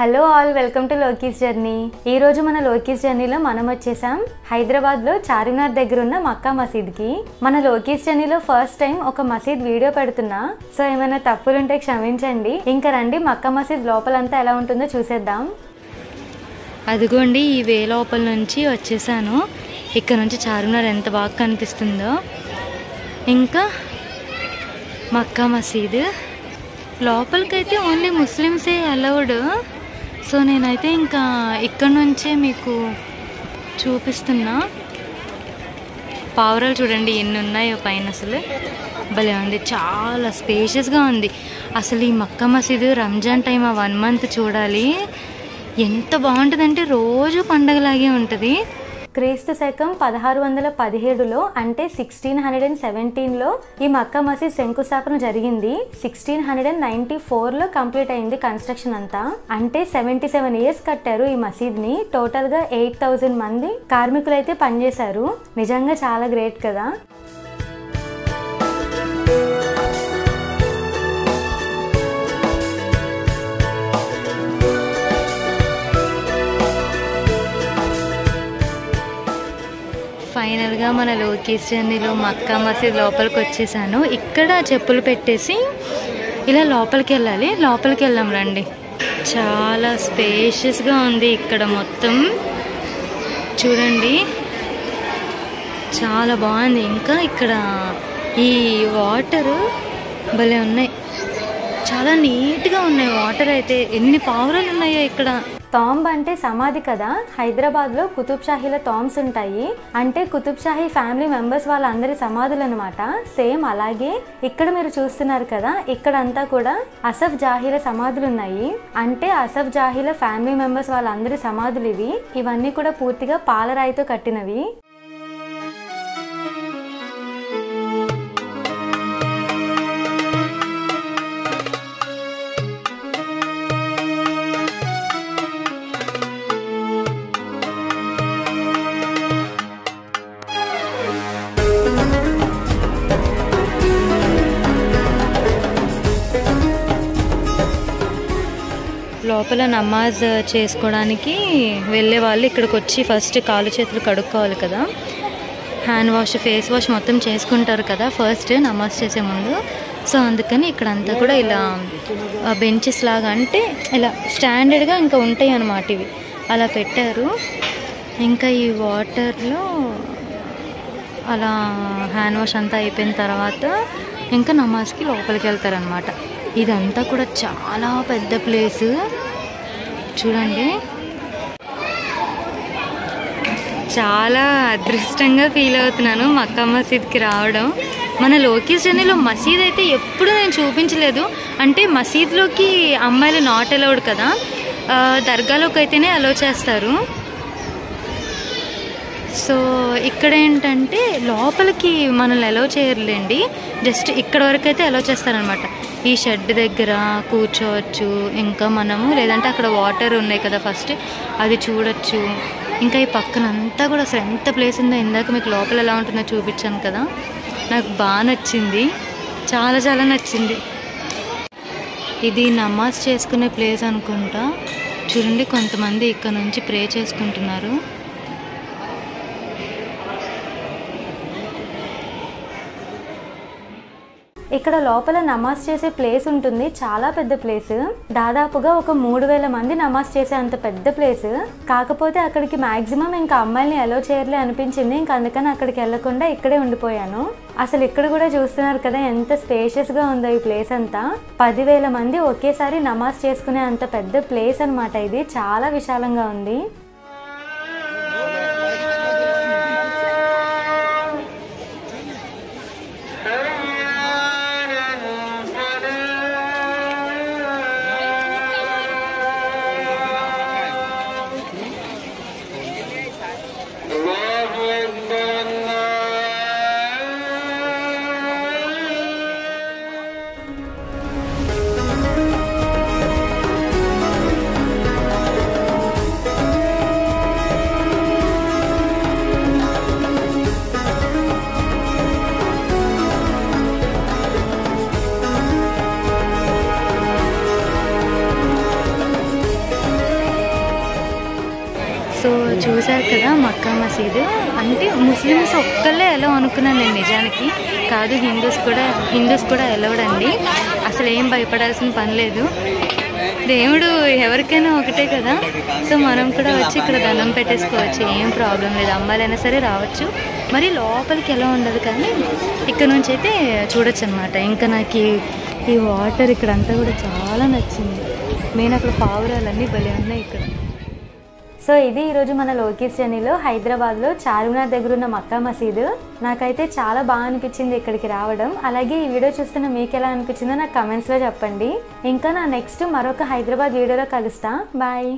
Hello all, welcome to Loki's journey. ఈ రోజు మన లోకీస్ జర్నీలో మనం వచ్చేసాం హైదరాబాద్లో చార్మినార్ దగ్గర ఉన్న మక్కా మసీద్కి. మన లోకీస్ జర్నీలో ఫస్ట్ టైం ఒక మసీద్ వీడియో పెడుతున్నా, సో ఏమైనా తప్పులుంటే క్షమించండి. ఇంకా రండి మక్కా మసీద్ లోపలంతా ఎలా ఉంటుందో చూసేద్దాం. అదిగోండి ఈ వే లోపల నుంచి వచ్చేసాను. ఇక్కడ నుంచి చార్మినార్ ఎంత బాగా కనిపిస్తుందో. ఇంకా మక్కా మసీద్ లోపలికైతే ఓన్లీ ముస్లిమ్సే అలౌడ్. సో నేనైతే ఇంకా ఇక్కడ నుంచే మీకు చూపిస్తున్నా. పావురాలు చూడండి ఎన్ని ఉన్నాయో పైన, అసలు భలే ఉంది, చాలా స్పేషియస్గా ఉంది. అసలు ఈ మక్కా మసీదు రంజాన్ టైం ఆ 1 మంత్ చూడాలి, ఎంత బాగుంటుందంటే రోజు పండగలాగే ఉంటుంది. క్రీస్తు శకం 1617లో అంటే 1617లో ఈ మక్కా మసీద్ శంకుస్థాపన జరిగింది. 1694లో కంప్లీట్ అయింది కన్స్ట్రక్షన్ అంతా. అంటే 77 ఇయర్స్ కట్టారు ఈ మసీద్ని. టోటల్గా 8000 మంది కార్మికులు అయితే పనిచేశారు. నిజంగా చాలా గ్రేట్ కదా. ఫైనల్గా మన లోకీస్ జర్నీలో మక్కా మసీద్ లోపలికి వచ్చేసాను. ఇక్కడ చెప్పులు పెట్టేసి ఇలా లోపలికి వెళ్ళాలి. లోపలికి వెళ్దాం రండి. చాలా స్పేషియస్గా ఉంది ఇక్కడ మొత్తం చూడండి, చాలా బాగుంది. ఇంకా ఇక్కడ ఈ వాటర్ భలే ఉన్నాయి, చాలా నీట్గా ఉన్నాయి వాటర్ అయితే. ఎన్ని పావురాలు ఉన్నాయో ఇక్కడ. టాంబ్ అంటే సమాధి కదా. హైదరాబాద్లో కుతుబ్ షాహీల టాంబ్స్ ఉంటాయి, అంటే కుతుబ్ షాహీ ఫ్యామిలీ మెంబర్స్ వాళ్ళందరి సమాధులు అనమాట. సేమ్ అలాగే ఇక్కడ మీరు చూస్తున్నారు కదా, ఇక్కడంతా కూడా అసఫ్ జాహీల సమాధులు ఉన్నాయి. అంటే అసఫ్ జాహీల ఫ్యామిలీ మెంబర్స్ వాళ్ళందరి సమాధులు ఇవి. ఇవన్నీ కూడా పూర్తిగా పాలరాయితో కట్టినవి. లోపల నమాజ్ చేసుకోవడానికి వెళ్ళే వాళ్ళు ఇక్కడికి వచ్చి ఫస్ట్ కాళ్ళు చేతులు కడుక్కోవాలి కదా. హ్యాండ్ వాష్, ఫేస్ వాష్ మొత్తం చేసుకుంటారు కదా ఫస్ట్ నమాజ్ చేసే ముందు. సో అందుకని ఇక్కడంతా కూడా ఇలా బెంచెస్ లాగా, అంటే ఇలా స్టాండర్డ్గా ఇంకా ఉంటాయి అన్నమాట ఇవి, అలా పెట్టారు. ఇంకా ఈ వాటర్లో అలా హ్యాండ్ వాష్ అంతా అయిపోయిన తర్వాత ఇంకా నమాజ్కి లోపలికి వెళ్తారనమాట. ఇదంతా కూడా చాలా పెద్ద ప్లేస్ చూడండి. చాలా అదృష్టంగా ఫీల్ అవుతున్నాను మక్కా మసీద్కి రావడం. మన లోకీస్ జర్నీలో మసీద్ అయితే ఎప్పుడు నేను చూపించలేదు. అంటే మసీద్లోకి అమ్మాయిలు నాట్ అలౌడ్ కదా, దర్గాలోకి అయితేనే అలౌ చేస్తారు. సో ఇక్కడ ఏంటంటే లోపలికి మనల్ని అలౌ చేయరులేండి, జస్ట్ ఇక్కడ వరకు అయితే అలౌ చేస్తారనమాట. ఈ షెడ్ దగ్గర కూర్చోవచ్చు ఇంకా మనము, లేదంటే అక్కడ వాటర్ ఉన్నాయి కదా ఫస్ట్ అది చూడొచ్చు. ఇంకా ఈ పక్కన అంతా కూడా అసలు ఎంత ప్లేస్ ఉందో, ఇందాక మీకు లోపల ఎలా ఉంటుందో చూపించాను కదా, నాకు బాగా నచ్చింది, చాలా చాలా నచ్చింది. ఇది నమాజ్ చేసుకునే ప్లేస్ అనుకుంటా. చూడండి కొంతమంది ఇక్కడ నుంచి ప్రే చేసుకుంటున్నారు. ఇక్కడ లోపల నమాజ్ చేసే ప్లేస్ ఉంటుంది, చాలా పెద్ద ప్లేస్. దాదాపుగా ఒక 3000 మంది నమాజ్ చేసే అంత పెద్ద ప్లేస్. కాకపోతే అక్కడికి మాక్సిమం ఇంకా అమ్మాయిల్ని అలో చేయర్లే అనిపించింది. ఇంకా అందుకని అక్కడికి వెళ్లకుండా ఇక్కడే ఉండిపోయాను. అసలు ఇక్కడ కూడా చూస్తున్నారు కదా ఎంత స్పేషియస్గా ఉందో ఈ ప్లేస్ అంతా. 10,000 మంది ఒకేసారి నమాజ్ చేసుకునే అంత పెద్ద ప్లేస్ అనమాట ఇది. చాలా విశాలంగా ఉంది. సో చూశారు కదా మక్కా మసీదు. అంటే ముస్లిమ్స్ ఒక్కళ్ళే ఎలా అనుకున్నాను నేను నిజానికి. కాదు, హిందూస్ కూడా ఎలవడండి. అసలు ఏం భయపడాల్సిన పని లేదు. దేవుడు ఎవరికైనా ఒకటే కదా. సో మనం కూడా వచ్చి ఇక్కడ దండం పెట్టేసుకోవచ్చు, ఏం ప్రాబ్లం లేదు. అమ్మాయిలైనా సరే రావచ్చు. మరి లోపలికి ఎలా ఉండదు, కానీ ఇక్కడ నుంచి అయితే చూడొచ్చు అనమాట. ఇంకా నాకు ఈ వాటర్ ఇక్కడ అంతా కూడా చాలా నచ్చింది. మెయిన్ అక్కడ పావురాలన్నీ భలే ఉన్నాయి ఇక్కడ. సో ఇది ఈరోజు మన లోకీస్ జర్నీలో హైదరాబాద్లో చార్మినార్ దగ్గర ఉన్న మక్కా మసీదు. నాకైతే చాలా బాగా అనిపించింది ఇక్కడికి రావడం. అలాగే ఈ వీడియో చూస్తున్న మీకు ఎలా అనిపించిందో నాకు కమెంట్స్లో చెప్పండి. ఇంకా నా నెక్స్ట్ మరొక హైదరాబాద్ వీడియోలో కలుస్తా. బాయ్.